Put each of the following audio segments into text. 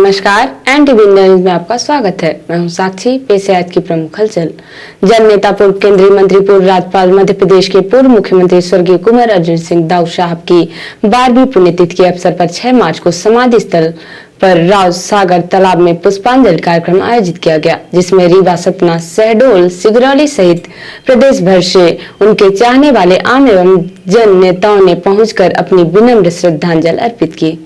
नमस्कार, NTV news में आपका स्वागत है। मैं हूं साक्षी। पेश है आज की प्रमुख हलचल। जन नेता, पूर्व केंद्रीय मंत्री, पूर्व राज्यपाल, मध्य प्रदेश के पूर्व मुख्यमंत्री स्वर्गीय कुंवर अर्जुन सिंह दाऊ साहब की 12वीं पुण्यतिथि के अवसर पर 6 मार्च को समाधि स्थल पर राव सागर तालाब में पुष्पांजलि कार्यक्रम आयोजित किया गया, जिसमें रीवा, सतना, शहडोल, सिगरौली सहित प्रदेश भर से उनके चाहने वाले आम एवं जन नेताओं ने पहुंचकर अपनी विनम्र श्रद्धांजलि अर्पित की।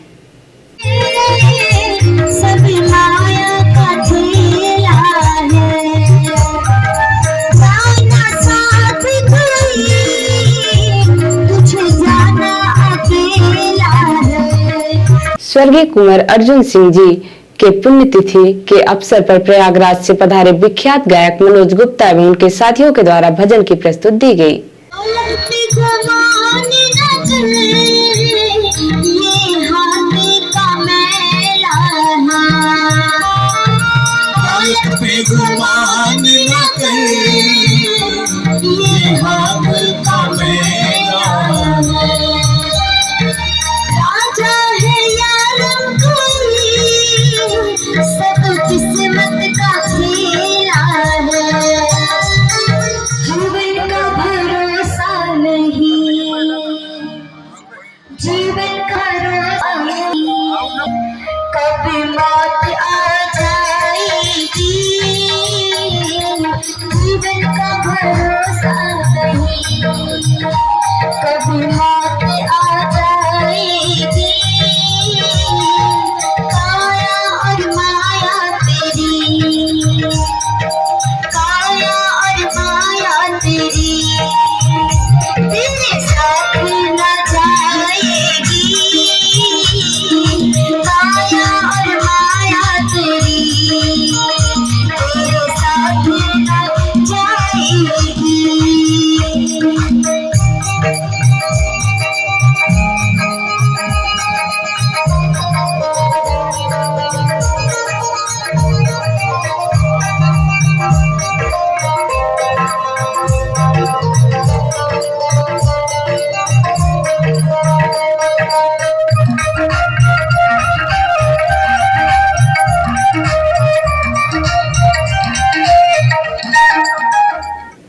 स्वर्गीय कुंवर अर्जुन सिंह जी के पुण्यतिथि के अवसर पर प्रयागराज से पधारे विख्यात गायक मनोज गुप्ता एवं उनके साथियों के द्वारा भजन की प्रस्तुति दी गई।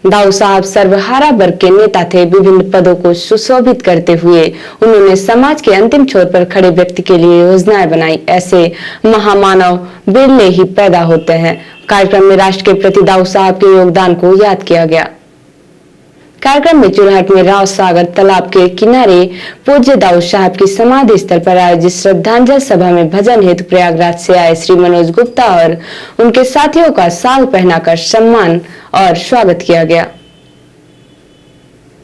दाऊ साहब सर्वहारा वर्ग के नेता थे। विभिन्न पदों को सुशोभित करते हुए उन्होंने समाज के अंतिम छोर पर खड़े व्यक्ति के लिए योजनाएं बनाई। ऐसे महामानव बिरले ही पैदा होते हैं। कार्यक्रम में राष्ट्र के प्रति दाऊ साहब के योगदान को याद किया गया। कार्यक्रम में चुरहट में राव सागर तालाब के किनारे पूज्य दाऊ साहब की समाधि स्थल पर आयोजित श्रद्धांजलि सभा में भजन हेतु प्रयागराज से आए श्री मनोज गुप्ता और उनके साथियों का साल पहनाकर सम्मान और स्वागत किया गया।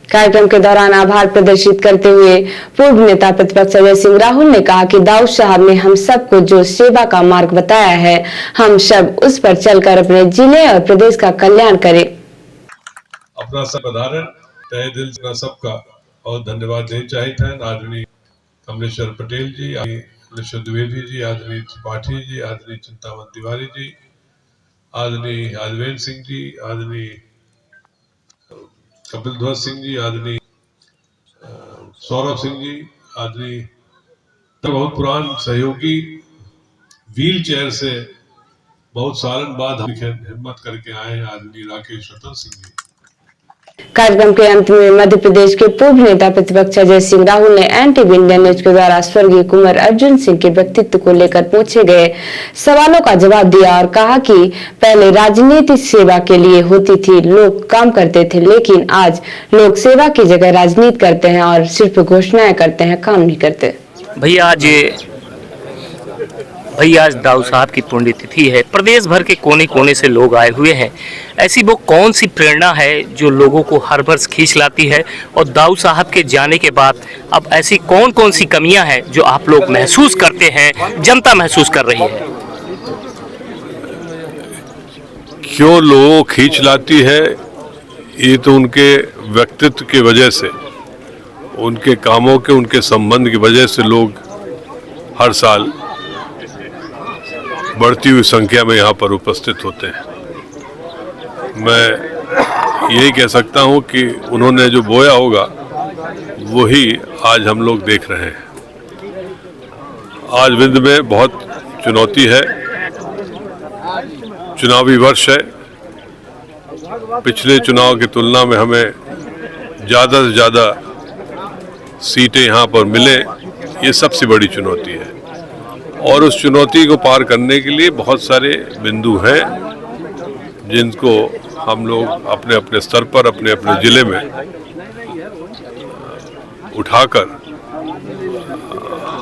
कार्यक्रम के दौरान आभार प्रदर्शित करते हुए पूर्व नेता प्रतिपक्ष अजय सिंह राहुल ने कहा कि दाऊ साहब ने हम सबको जो सेवा का मार्ग बताया है, हम सब उस पर चलकर अपने जिले और प्रदेश का कल्याण करें। अपना सब पधारण तहे दिल से सबका और धन्यवाद देना चाहिए। आदरणीय कमलेश्वर पटेल जी, कमलेश्वर द्विवेदी जी, आदरणीय त्रिपाठी जी, आदरणीय चिंतामन तिवारी जी, आदरणीय यादवेंद्र सिंह जी, आदरणीय कपिल ध्वज सिंह जी, आदरणीय सौरभ सिंह जी, आदरणीय बहुत पुरान सहयोगी व्हील चेयर से बहुत सालन बाद हिम्मत करके आए हैं आदरणीय राकेश रतन सिंह जी। कार्यक्रम के अंत में मध्य प्रदेश के पूर्व नेता प्रतिपक्ष अजय सिंह राहुल ने NTV इंडिया न्यूज के द्वारा स्वर्गीय कुंवर अर्जुन सिंह के व्यक्तित्व को लेकर पूछे गए सवालों का जवाब दिया और कहा कि पहले राजनीति सेवा के लिए होती थी, लोग काम करते थे, लेकिन आज लोग सेवा की जगह राजनीति करते हैं और सिर्फ घोषणाएं करते हैं, काम नहीं करते। भैया आज दाऊ साहब की पुण्यतिथि है। प्रदेश भर के कोने कोने से लोग आए हुए हैं। ऐसी वो कौन सी प्रेरणा है जो लोगों को हर वर्ष खींच लाती है, और दाऊ साहब के जाने के बाद अब ऐसी कौन कौन सी कमियां हैं जो आप लोग महसूस करते हैं, जनता महसूस कर रही है? क्यों लोगों खींच लाती है, ये तो उनके व्यक्तित्व की वजह से, उनके कामों के, उनके संबंध की वजह से लोग हर साल बढ़ती हुई संख्या में यहाँ पर उपस्थित होते हैं। मैं यही कह सकता हूँ कि उन्होंने जो बोया होगा वही आज हम लोग देख रहे हैं। आज विंध्य में बहुत चुनौती है, चुनावी वर्ष है। पिछले चुनाव की तुलना में हमें ज़्यादा से ज़्यादा सीटें यहाँ पर मिले, ये सबसे बड़ी चुनौती है। और उस चुनौती को पार करने के लिए बहुत सारे बिंदु हैं जिनको हम लोग अपने अपने स्तर पर, अपने अपने जिले में उठाकर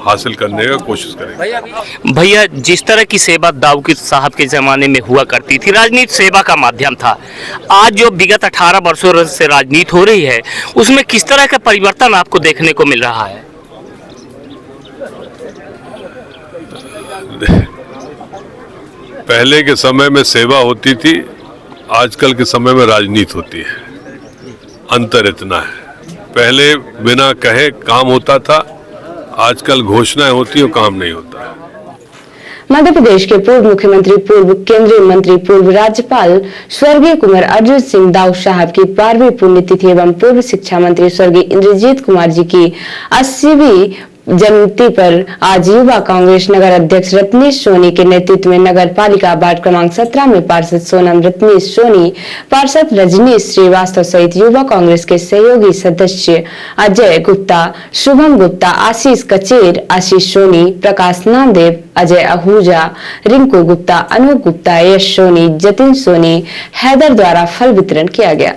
हासिल करने का कोशिश करेंगे। भैया, जिस तरह की सेवा दाऊद साहब के ज़माने में हुआ करती थी, राजनीति सेवा का माध्यम था, आज जो विगत 18 वर्षों से राजनीति हो रही है, उसमें किस तरह का परिवर्तन आपको देखने को मिल रहा है? पहले के समय में सेवा होती थी, आजकल के समय में राजनीति होती है। अंतर इतना है, पहले बिना कहे काम होता था, आजकल घोषणाएं होती और काम नहीं होता है। मध्य प्रदेश के पूर्व मुख्यमंत्री, पूर्व केंद्रीय मंत्री, पूर्व राज्यपाल स्वर्गीय कुंवर अर्जुन सिंह दाऊद साहब की 12वीं पुण्यतिथि एवं पूर्व शिक्षा मंत्री स्वर्गीय इंद्रजीत कुमार जी की 80वीं जयंती पर आज युवा कांग्रेस नगर अध्यक्ष रत्नेश सोनी के नेतृत्व में नगर पालिका वार्ड क्रमांक 17 में पार्षद सोनम रत्नेश सोनी, पार्षद रजनीश श्रीवास्तव सहित युवा कांग्रेस के सहयोगी सदस्य अजय गुप्ता, शुभम गुप्ता, आशीष कचेर, आशीष सोनी, प्रकाश नामदेव, अजय आहूजा, रिंकू गुप्ता, अनूप गुप्ता, यश सोनी, जतिन सोनी, हैदर द्वारा फल वितरण किया गया।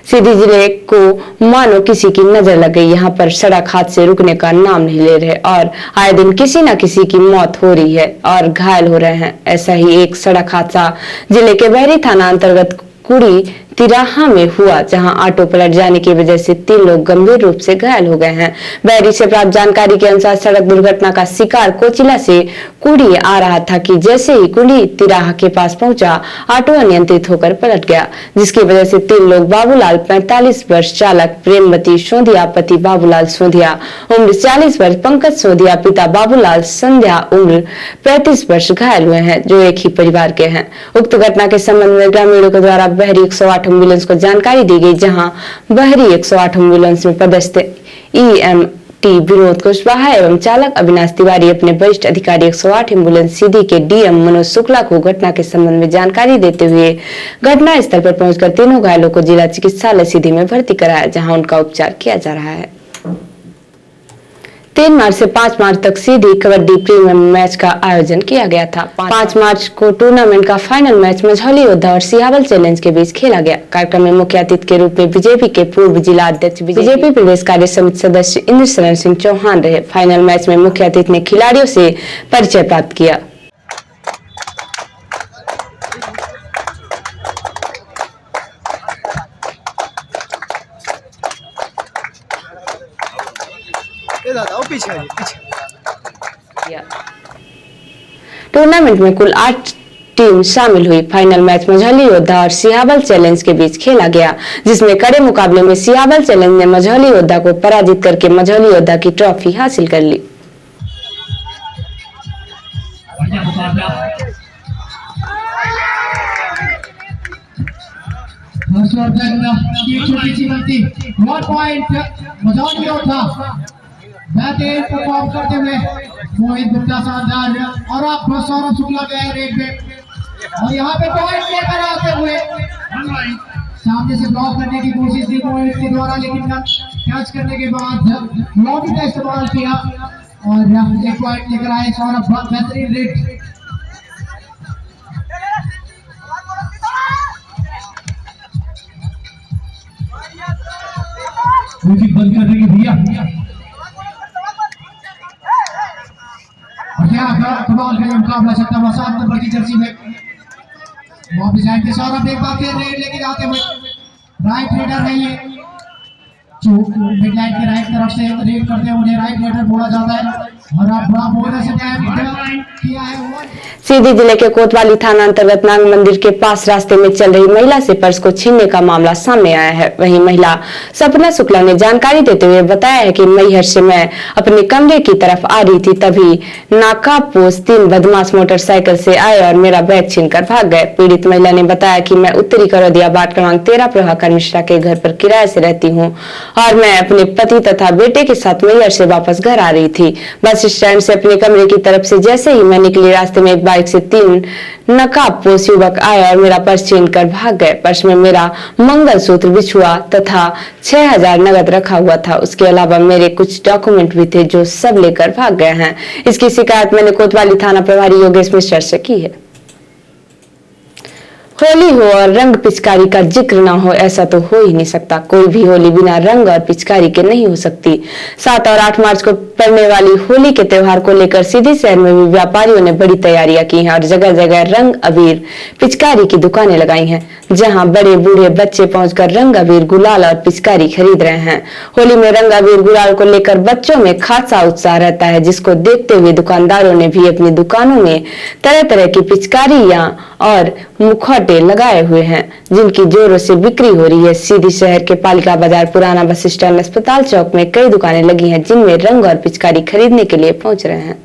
सीधी जिले को मानो किसी की नजर लग गई। यहाँ पर सड़क हादसे रुकने का नाम नहीं ले रहे और आए दिन किसी न किसी की मौत हो रही है और घायल हो रहे हैं। ऐसा ही एक सड़क हादसा जिले के बहरी थाना अंतर्गत कुड़ी तिराहा में हुआ, जहां ऑटो पलट जाने की वजह से 3 लोग गंभीर रूप से घायल हो गए हैं। बहरी से प्राप्त जानकारी के अनुसार सड़क दुर्घटना का शिकार कोचिला से कुड़ी आ रहा था कि जैसे ही कुड़ी तिराहा के पास पहुंचा, ऑटो अनियंत्रित होकर पलट गया, जिसकी वजह से 3 लोग बाबूलाल 45 वर्ष चालक, प्रेमवती सोंधिया पति बाबूलाल सोंधिया उम्र 40 वर्ष, पंकज सोंधिया पिता बाबूलाल संध्या उम्र 35 वर्ष घायल हुए हैं, जो एक ही परिवार के हैं। उक्त घटना के संबंध में ग्रामीणों के द्वारा बहरी 108 एम्बुलेंस को जानकारी दी गई, जहां बहरी 108 एम्बुलेंस में पदस्थ EMT विनोद कुशवाहा एवं चालक अविनाश तिवारी अपने वरिष्ठ अधिकारी 108 एम्बुलेंस सीधी के DM मनोज शुक्ला को घटना के संबंध में जानकारी देते हुए घटना स्थल पर पहुंचकर तीनों घायलों को जिला चिकित्सालय सीधी में भर्ती कराया, जहां उनका उपचार किया जा रहा है। 3 मार्च से 5 मार्च तक सीधी कबड्डी प्रीमियम मैच का आयोजन किया गया था। 5 मार्च को टूर्नामेंट का फाइनल मैच मझौली योद्धा और सियावल चैलेंज के बीच खेला गया। कार्यक्रम में मुख्य अतिथि के रूप में बीजेपी के पूर्व जिला अध्यक्ष, बीजेपी प्रदेश कार्य समिति सदस्य इंद्र शरण सिंह चौहान रहे। फाइनल मैच में मुख्य अतिथि ने खिलाड़ियों से परिचय प्राप्त किया। टूर्नामेंट में कुल 8 टीम शामिल हुई। फाइनल मैच मझौली योद्धा और सियावल चैलेंज के बीच खेला गया, जिसमें कड़े मुकाबले में सियावल चैलेंज ने मझौली योद्धा को पराजित करके मझौली योद्धा की ट्रॉफी हासिल कर ली। बेहतरीन परफॉर्म करते हुए मोहित गुप्ता शानदार और आप सौरभ शुक्ला गए रेड पे और यहाँ पे पॉइंट लेकर आते हुए सामने से ब्लॉक करने की कोशिश की मोहित के द्वारा, लेकिन कैच करने के बाद लॉबी का इस्तेमाल किया और एक पॉइंट लेकर आए सौरभ। बहुत बेहतरीन रेड। बंद करने की भैया कमाल का मुकाबला चलता हुआ 7 नंबर की जर्सी में वापस आएंगे सौरभ। एक बार फिर रेड लेके जाते हुए राइट रेडर है ये, जो मिड लाइन के राइट तरफ से रेड करते हैं उन्हें राइट रेडर बोला जाता है। और आप बड़ा बोलने से टाइम किया है ओवर। सीधी जिले के कोतवाली थाना अंतर्गत नाग मंदिर के पास रास्ते में चल रही महिला से पर्स को छीनने का मामला सामने आया है। वहीं महिला सपना शुक्ला ने जानकारी देते हुए बताया है कि मैहर से मैं अपने कमरे की तरफ आ रही थी, तभी नाकापोश 3 बदमाश मोटरसाइकिल से आए और मेरा बैग छीनकर भाग गए। पीड़ित महिला ने बताया कि मैं उत्तरी करौदिया वार्ड क्रमांक 13 प्रभाकर मिश्रा के घर पर किराए से रहती हूँ और मैं अपने पति तथा बेटे के साथ मैहर से वापस घर आ रही थी। बस स्टैंड से अपने कमरे की तरफ से जैसे ही मैं निकली, रास्ते में एक बाइक से 3 नकाबपोश युवक आए और मेरा पर्स छीन कर भाग गए। पर्स में मेरा मंगलसूत्र, बिछुआ तथा 6000 नगद रखा हुआ था। उसके अलावा मेरे कुछ डॉक्यूमेंट भी थे जो सब लेकर भाग गए हैं। इसकी शिकायत मैंने कोतवाली थाना प्रभारी योगेश मिश्रा से की है। होली हो और रंग पिचकारी का जिक्र ना हो, ऐसा तो हो ही नहीं सकता। कोई भी होली बिना रंग और पिचकारी के नहीं हो सकती। 7 और 8 मार्च को पड़ने वाली होली के त्योहार को लेकर सीधी शहर में भी व्यापारियों ने बड़ी तैयारियां की हैं और जगह जगह रंग अबीर पिचकारी की दुकानें लगाई हैं, जहां बड़े बूढ़े बच्चे पहुंचकर रंग अबीर गुलाल और पिचकारी खरीद रहे हैं। होली में रंग अबीर गुलाल को लेकर बच्चों में खासा उत्साह रहता है, जिसको देखते हुए दुकानदारों ने भी अपनी दुकानों में तरह तरह की पिचकारियां और मुखौटे लगाए हुए हैं, जिनकी जोरों से बिक्री हो रही है। सीधी शहर के पालिका बाजार, पुराना बस स्टैंड, अस्पताल चौक में कई दुकानें लगी हैं, जिनमें रंग और पिचकारी खरीदने के लिए पहुंच रहे हैं।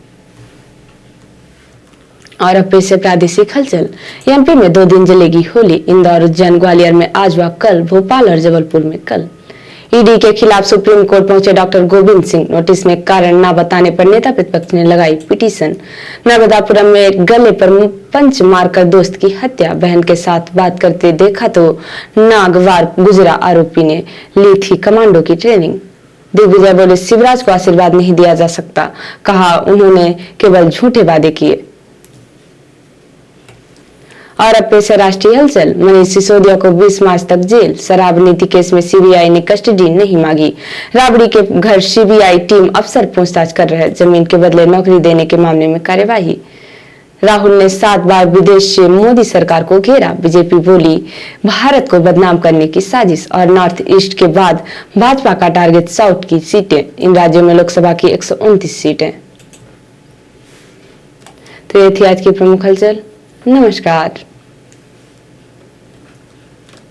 और अब पेश है प्रादेशिक हलचल। एमपी में 2 दिन जलेगी होली। इंदौर, उज्जैन, ग्वालियर में आज व कल, भोपाल और जबलपुर में कल। ईडी के खिलाफ सुप्रीम कोर्ट पहुंचे डॉक्टर गोविंद सिंह। नोटिस में कारण न बताने पर नेता प्रतिपक्ष ने लगाई पिटीशन। नर्मदापुरम में गले पर पंच मारकर दोस्त की हत्या। बहन के साथ बात करते देखा तो नागवार गुजरा। आरोपी ने ली थी कमांडो की ट्रेनिंग। दिग्विजय बोले शिवराज को आशीर्वाद नहीं दिया जा सकता, कहा उन्होंने केवल झूठे वादे किए। और अब पेश है राष्ट्रीय हलचल। मनीष सिसोदिया को 20 मार्च तक जेल। शराब नीति केस में सीबीआई ने कस्टडी नहीं मांगी। राबड़ी के घर सीबीआई टीम अफसर पूछताछ कर रहे हैं। जमीन के बदले नौकरी देने के मामले में कार्यवाही। राहुल ने 7 बार विदेश से मोदी सरकार को घेरा। बीजेपी बोली भारत को बदनाम करने की साजिश। और नॉर्थ ईस्ट के बाद भाजपा का टारगेट साउथ की सीटें। इन राज्यों में लोकसभा की 129 सीटें। तो ये थी आज की प्रमुख हलचल। नमस्कार।